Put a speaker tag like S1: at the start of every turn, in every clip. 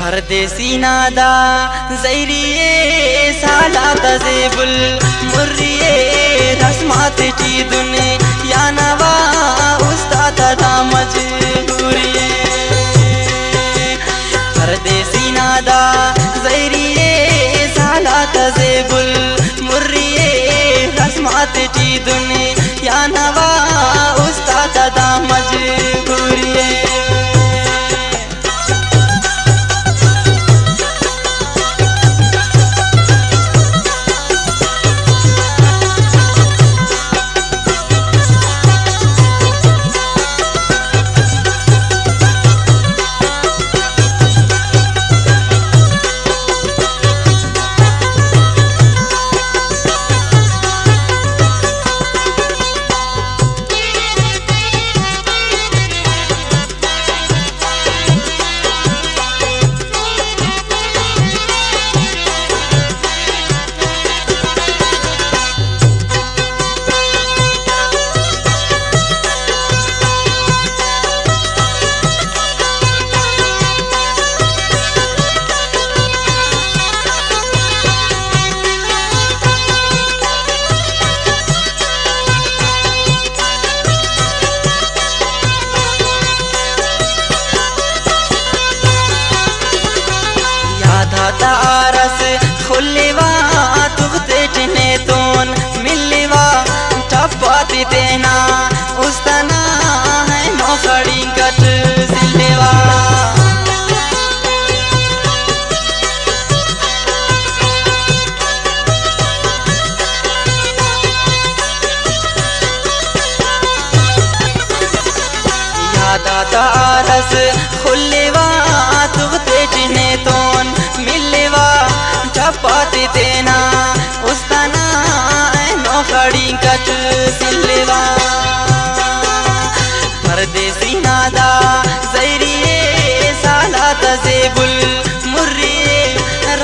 S1: परदेसी नादा ज़ैरिये सालात ज़ेबुल मुर्रिये रस्मात टी दुनिया नवा उस्ताद दा मजबूरिये परदेसी नादा ज़ैरिये सालात ज़ेबुल मुर्रिये रस्मात टी दुनिया नवा उस्ताद दा मजबूरिये तारस खुलेवा तुगते टने तोन मिलेवा टपाती तेना उस्तना है नौकड़ी कट सिलेवा यादा तारस खुलेवा तुगते टने तोन मिलेवा टपाती तेना उस्ताना नौकड़ी कट सिलेवा परदेसी नादा ज़ैरिये सालात ज़ेबुल मुर्रिये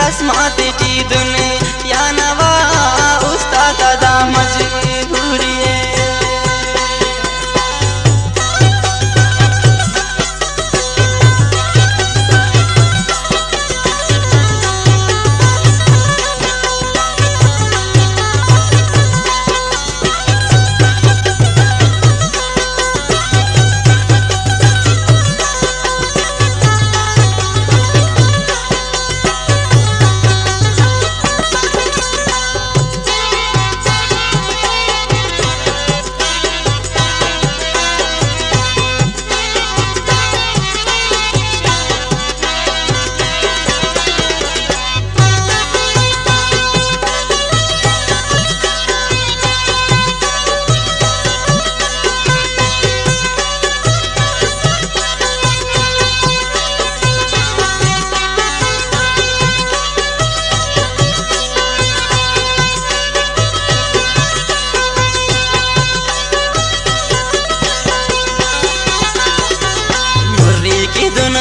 S1: रस्मात टी दुनिया नवा उस्ताद दा मजबूरिये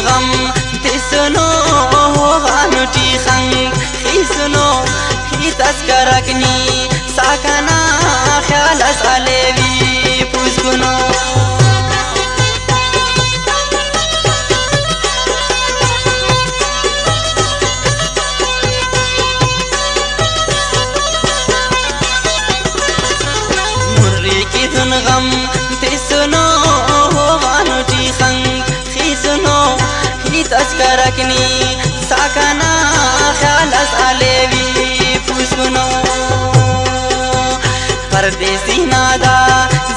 S1: गम सुनो गानुटी खंग ही सुनो ही तस्करकनी साकना ख्याल सालेवी पुस्कुनो मुर्री की धुन गम सुनो गानुटी खंग ही सुनो तस्करकनी साकना ख्याल सालेवी पुस्कुनो परदेसी नादा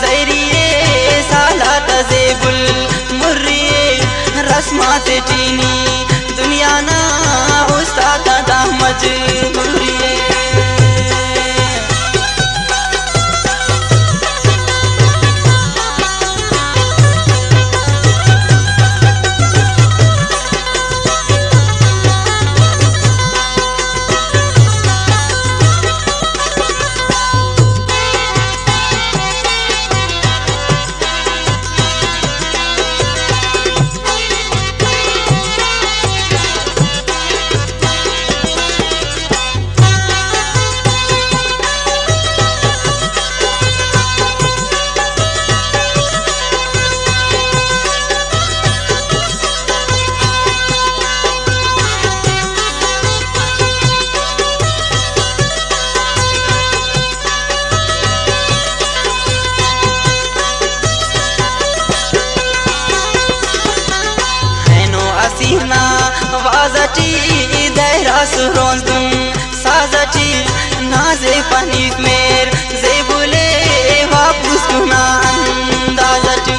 S1: ज़ैरिये सालात ज़ेबुल मुर्रिये रस्मात टीनी दुनिया ना उस्ताद दा मजबूरिये asirna wazati daira suronzun sazati naze panit mer zebule vapus kuna andazati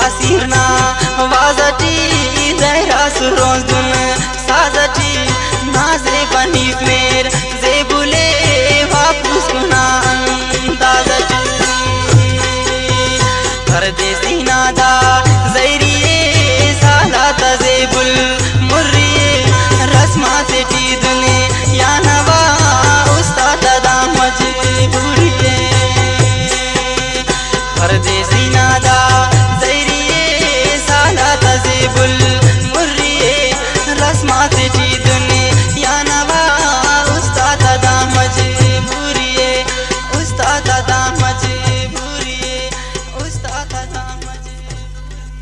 S1: asirna wazati daira suronzun sazati